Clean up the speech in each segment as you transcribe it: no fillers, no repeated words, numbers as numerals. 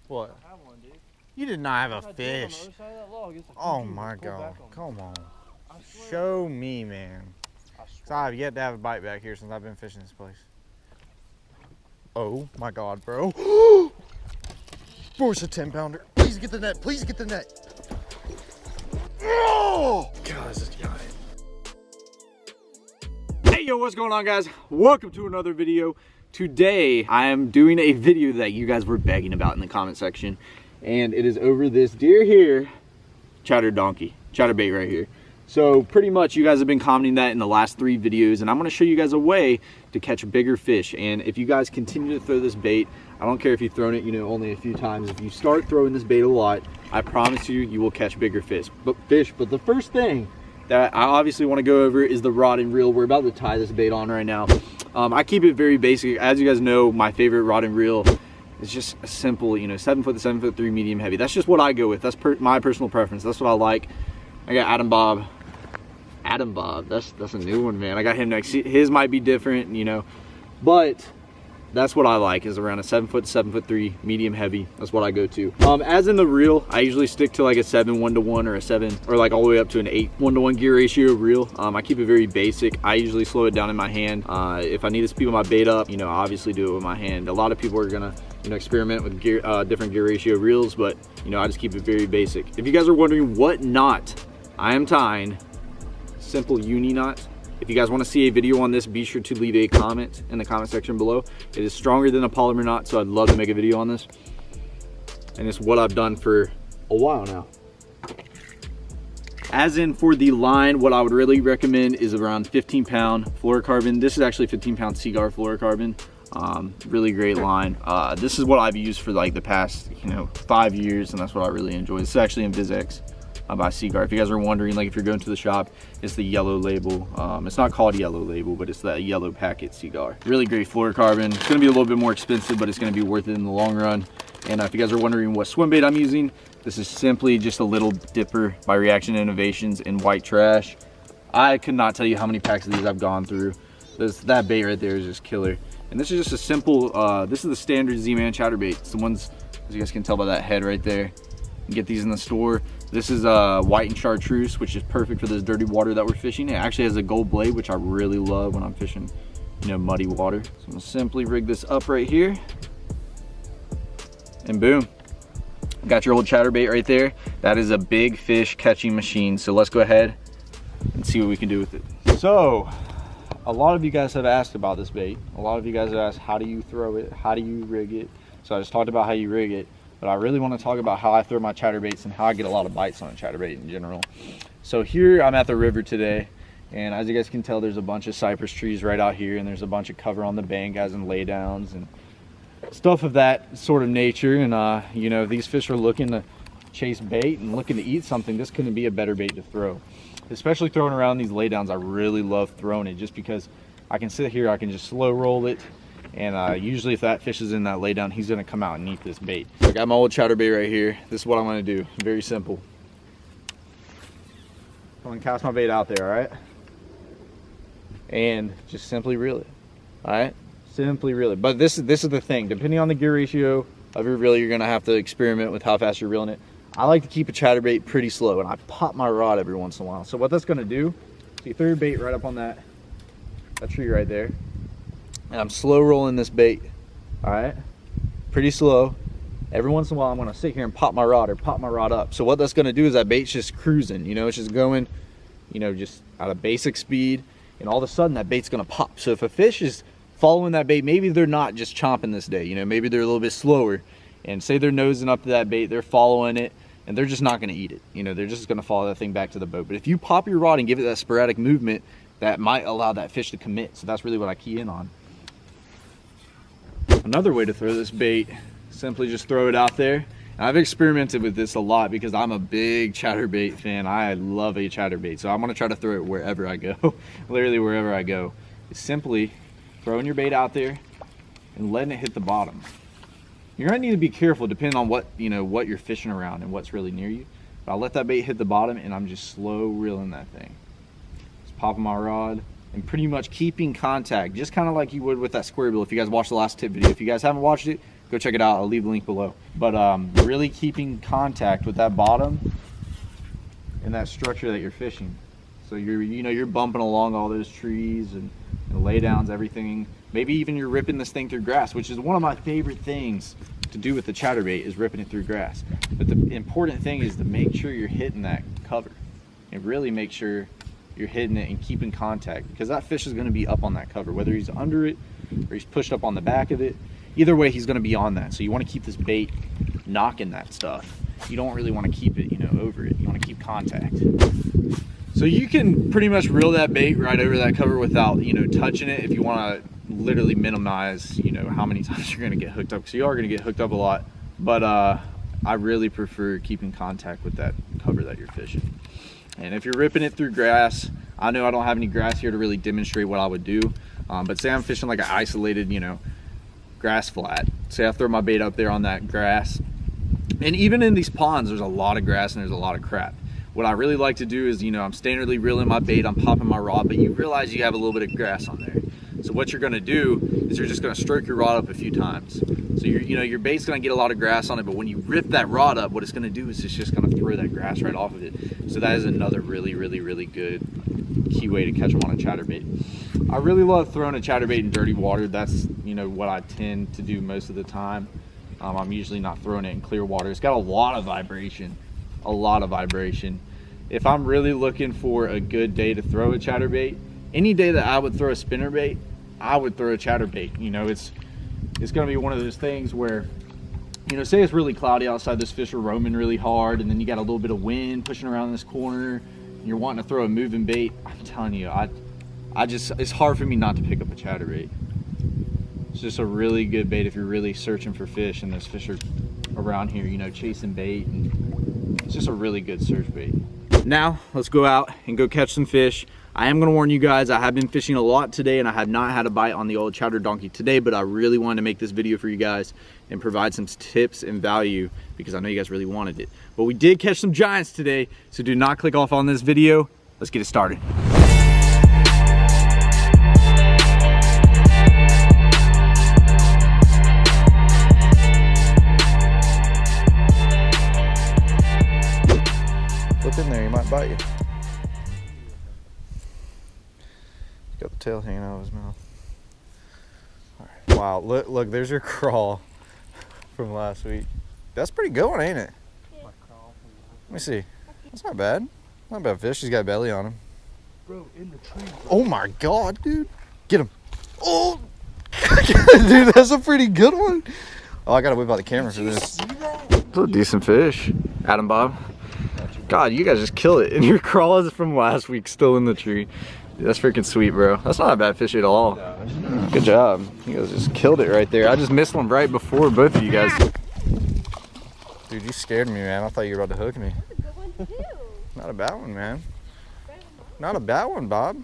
What? I have one, dude. You did not have a I did on fish. the other side of that log. It's like, Oh dude, my just pull God. back on me. Come on. I swear. Show me, man. I So swear. I've yet to have a bite back here since I've been fishing this place. Oh my God, bro. Bro, it's a 10-pounder. Please get the net. Please get the net. Oh! God, this is giant. Hey, yo, what's going on, guys? Welcome to another video. Today, I am doing a video that you guys were begging about in the comment section. And it is over this deer here, chatterbait right here. So pretty much you guys have been commenting that in the last 3 videos, and I'm gonna show you guys a way to catch bigger fish. And if you guys continue to throw this bait, I don't care if you've thrown it, you know, only a few times. If you start throwing this bait a lot, I promise you, you will catch bigger fish. But the first thing that I obviously want to go over is the rod and reel. We're about to tie this bait on right now. I keep it very basic. As you guys know, my favorite rod and reel is just a simple, you know, 7 foot to 7'3" medium heavy. That's just what I go with. That's my personal preference. That's what I like. I got Adam Bob, that's a new one, man. I got him next. His might be different, you know, but that's what I like, is around a 7 foot to 7'3" medium heavy. That's what I go to. As in the reel, I usually stick to like a 7 1-to-1 or a 7, or like all the way up to an 8 1-to-1 gear ratio reel. I keep it very basic. I usually slow it down in my hand. If I need to speed my bait up, you know, I obviously do it with my hand. A lot of people are gonna, you know, experiment with gear, different gear ratio reels, but you know, I just keep it very basic. If you guys are wondering what knot I am tying, simple uni knot. If you guys want to see a video on this, be sure to leave a comment in the comment section below. It is stronger than a polymer knot, so I'd love to make a video on this. And it's what I've done for a while now. As in for the line, what I would really recommend is around 15-pound fluorocarbon. This is actually 15-pound Seaguar fluorocarbon. Really great line. This is what I've used for like the past, you know, 5 years, and that's what I really enjoy. This is actually in VizX. By Seaguar. If you guys are wondering, like if you're going to the shop, it's the yellow label. It's not called yellow label, but it's that yellow packet Seaguar. Really great fluorocarbon. It's gonna be a little bit more expensive, but it's gonna be worth it in the long run. And if you guys are wondering what swim bait I'm using, this is simply just a little dipper by Reaction Innovations in white trash. I could not tell you how many packs of these I've gone through. That bait right there is just killer. And this is just a simple, this is the standard Z-Man chatterbait. It's the ones, as you guys can tell by that head right there. You get these in the store. This is white and chartreuse, which is perfect for this dirty water that we're fishing. It actually has a gold blade, which I really love when I'm fishing, you know, muddy water. So I'm gonna simply rig this up right here, and boom, got your old chatterbait right there. That is a big fish catching machine. So let's go ahead and see what we can do with it. So a lot of you guys have asked about this bait. A lot of you guys have asked, how do you throw it? How do you rig it? So I just talked about how you rig it. But I really want to talk about how I throw my chatterbaits and how I get a lot of bites on a chatterbait in general. So here I'm at the river today, and as you guys can tell, there's a bunch of cypress trees right out here, and there's a bunch of cover on the bank, as in laydowns and stuff of that sort of nature. And you know, these fish are looking to chase bait and looking to eat something. This couldn't be a better bait to throw, especially throwing around these laydowns. I really love throwing it just because I can sit here, I can just slow roll it. And usually if that fish is in that laydown, he's gonna come out and eat this bait. So I got my old chatterbait right here. This is what I'm gonna do, very simple. I'm gonna cast my bait out there, all right? And just simply reel it, all right? Simply reel it. But this is the thing, depending on the gear ratio of your reel, you're gonna have to experiment with how fast you're reeling it. I like to keep a chatterbait pretty slow, and I pop my rod every once in a while. So what that's gonna do, so you throw your bait right up on that tree right there. And I'm slow rolling this bait, all right? Pretty slow. Every once in a while, I'm gonna sit here and pop my rod or pop my rod up. So what that's gonna do is that bait's just cruising, you know, it's just going, you know, just at a basic speed, and all of a sudden that bait's gonna pop. So if a fish is following that bait, maybe they're not just chomping this day, you know, maybe they're a little bit slower, and say they're nosing up to that bait, they're following it, and they're just not gonna eat it. You know, they're just gonna follow that thing back to the boat. But if you pop your rod and give it that sporadic movement, that might allow that fish to commit. So that's really what I key in on. Another way to throw this bait, simply just throw it out there. And I've experimented with this a lot because I'm a big chatterbait fan. I love a chatterbait, so I'm gonna try to throw it wherever I go. Literally wherever I go. It's simply throwing your bait out there and letting it hit the bottom. You're gonna need to be careful depending on what, you know, what you're fishing around and what's really near you. But I'll let that bait hit the bottom, and I'm just slow reeling that thing. Just popping my rod and pretty much keeping contact, just kind of like you would with that square bill. If you guys watched the last tip video, if you guys haven't watched it, go check it out. I'll leave the link below. But really keeping contact with that bottom and that structure that you're fishing. So you're bumping along all those trees and lay downs, everything. Maybe even you're ripping this thing through grass, which is one of my favorite things to do with the chatterbait, is ripping it through grass. But the important thing is to make sure you're hitting that cover and really make sure you're hitting it and keeping contact, because that fish is going to be up on that cover, whether he's under it or he's pushed up on the back of it. Either way, he's going to be on that. So you want to keep this bait knocking that stuff. You don't really want to keep it, over it. You want to keep contact. So you can pretty much reel that bait right over that cover without, touching it, if you want to literally minimize, how many times you're going to get hooked up, because you are going to get hooked up a lot. But I really prefer keeping contact with that cover that you're fishing. And if you're ripping it through grass, I know I don't have any grass here to really demonstrate what I would do, but say I'm fishing like an isolated, grass flat. Say I throw my bait up there on that grass, and even in these ponds there's a lot of grass and there's a lot of crap. What I really like to do is, I'm standardly reeling my bait, I'm popping my rod, but you realize you have a little bit of grass on there. So what you're gonna do is you're just gonna stroke your rod up a few times. So your bait's gonna get a lot of grass on it, but when you rip that rod up, what it's gonna do is it's just gonna throw that grass right off of it. So that is another really, really, really good key way to catch them on a chatterbait. I really love throwing a chatterbait in dirty water. That's, what I tend to do most of the time. I'm usually not throwing it in clear water. It's got a lot of vibration, a lot of vibration. If I'm really looking for a good day to throw a chatterbait, any day that I would throw a spinnerbait, I would throw a chatterbait. It's going to be one of those things where, say it's really cloudy outside, those fish are roaming really hard, and then you got a little bit of wind pushing around this corner, and you're wanting to throw a moving bait. I'm telling you, it's hard for me not to pick up a chatterbait. It's just a really good bait if you're really searching for fish, and those fish are around here, chasing bait, and it's just a really good search bait. Now, let's go out and go catch some fish. I am going to warn you guys, I have been fishing a lot today and I have not had a bite on the old chowder donkey today, but I really wanted to make this video for you guys and provide some tips and value because I know you guys really wanted it. But we did catch some giants today, so do not click off on this video. Let's get it started. Flip in there, he might bite you. Got the tail hanging out of his mouth. All right. Wow, look, there's your crawl from last week. That's a pretty good one, ain't it? Yeah. Let me see. That's not bad. Not a bad fish. He's got belly on him. Bro, in the tree. Bro. Oh my God, dude. Get him. Oh, dude, that's a pretty good one. Oh, I gotta whip out the camera for this. That's a decent fish. Adam Bob. God, you guys just kill it. And your crawl is from last week still in the tree. Dude, that's freaking sweet, bro. That's not a bad fish at all. Good job. You guys just killed it right there. I just missed one right before both of you guys. Dude, you scared me, man. I thought you were about to hook me. That's a good one too. Not a bad one, man. Not a bad one, Bob.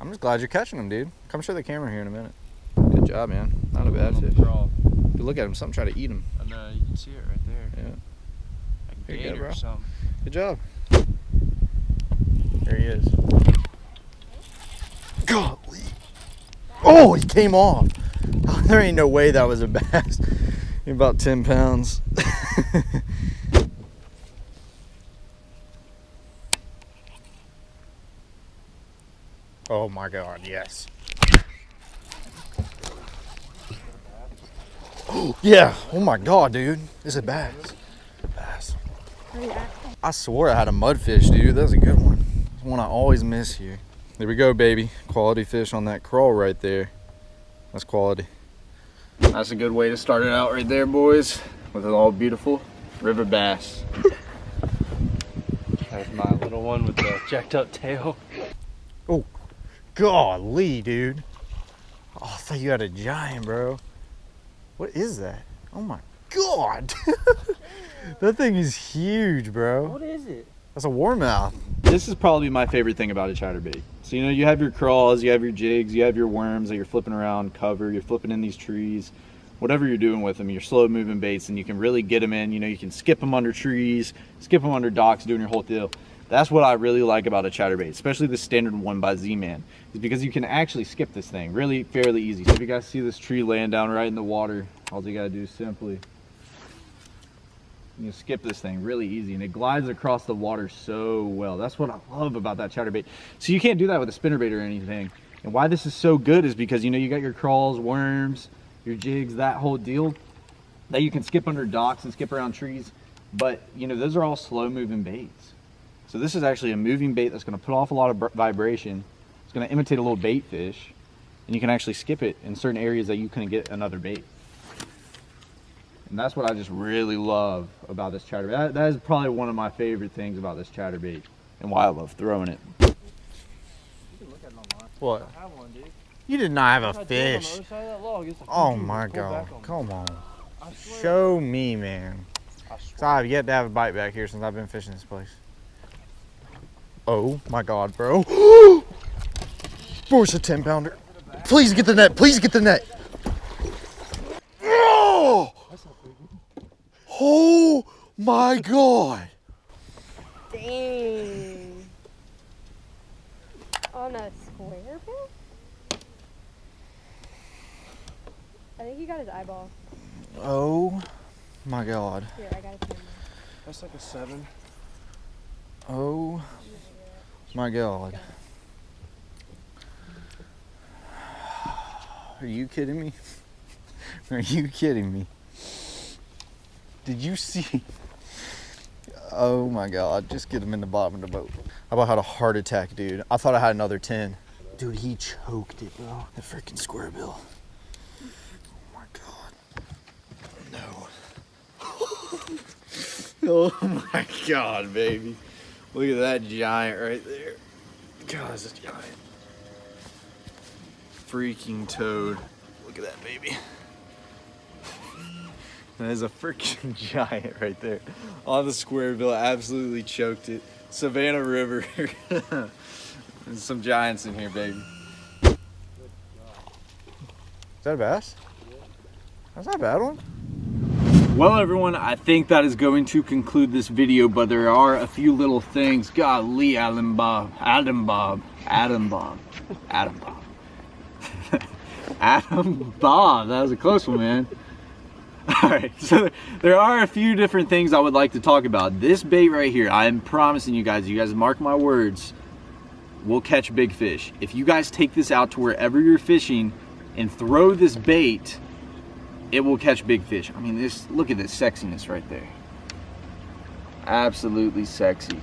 I'm just glad you're catching them, dude. Come show the camera here in a minute. Good job, man. Not a bad fish. Dude, look at him. Something trying to eat him. I know, you can see it right there. Yeah. Like Here you go, gator bro. or something. Good job. There he is. Golly. Oh, he came off. Oh, there ain't no way that was a bass. He's about 10 pounds. Oh my God, yes. Oh, yeah. Oh my God, dude. This is a bass. Bass. I swore I had a mudfish, dude. That was a good one. It's one I always miss here. There we go, baby. Quality fish on that crawl right there. That's quality. That's a good way to start it out right there, boys. With an all beautiful river bass. There's my little one with the jacked up tail. Oh, golly, dude. Oh, I thought you had a giant, bro. What is that? Oh my God. That thing is huge, bro. What is it? That's a warmouth. This is probably my favorite thing about a chatterbait. So, you have your crawls, you have your jigs, you have your worms that you're flipping around cover, you're flipping in these trees, whatever you're doing with them, you're slow moving baits, and you can really get them in. You can skip them under trees, skip them under docks, doing your whole deal. That's what I really like about a chatterbait, especially the standard one by Z-Man, is because you can actually skip this thing really fairly easy. So if you guys see this tree laying down right in the water, all you gotta do is simply you skip this thing really easy, and it glides across the water so well. That's what I love about that chatterbait. So you can't do that with a spinnerbait or anything. And why this is so good is because, you know, you got your crawls, worms, your jigs, that whole deal that you can skip under docks and skip around trees. But, you know, those are all slow moving baits. So this is actually a moving bait that's going to put off a lot of vibration. It's going to imitate a little bait fish, and you can actually skip it in certain areas that you couldn't get another bait. And that's what I just really love about this chatterbait. That is probably one of my favorite things about this chatterbait, and why I love throwing it. You can look at it online. What? I have one, dude. You did not have I a did on fish. the other side of that log. It's like, Oh dude, my pull God, back on me. come on. I swear. Show me, man. I So swear. I've yet to have a bite back here since I've been fishing this place. Oh my God, bro. Bro, it's a 10 pounder. Please get the net, please get the net. Oh! Oh my God. Dang. On a square bill? I think he got his eyeball. Oh my God. Here, I got his camera. That's like a 7. Oh my God. Are you kidding me? Are you kidding me? Did you see? Oh my God, just get him in the bottom of the boat. I about had a heart attack, dude. I thought I had another 10. Dude, he choked it, bro. The freaking square bill. Oh my God. No. Oh my God, baby. Look at that giant right there. God, it's a giant. Freaking toad. Look at that baby. That is a freaking giant right there. On the square bill, absolutely choked it. Savannah River. There's some giants in here, baby. Is that a bass? That's not a bad one. Well, everyone, I think that is going to conclude this video, but there are a few little things. Golly, Adam Bob. Adam Bob. Adam Bob. That was a close one, man. Alright, so there are a few different things I would like to talk about. This bait right here, I am promising you guys mark my words, will catch big fish. If you guys take this out to wherever you're fishing and throw this bait, it will catch big fish. I mean, look at this sexiness right there. Absolutely sexy.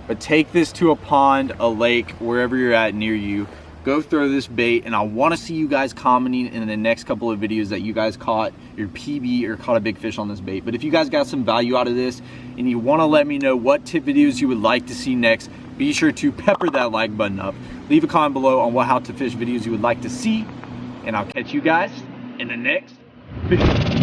But take this to a pond, a lake, wherever you're at near you. Go throw this bait, and I want to see you guys commenting in the next couple of videos that you guys caught your PB or caught a big fish on this bait. But if you guys got some value out of this and you want to let me know what tip videos you would like to see next, be sure to pepper that like button up. Leave a comment below on what how to fish videos you would like to see, and I'll catch you guys in the next video.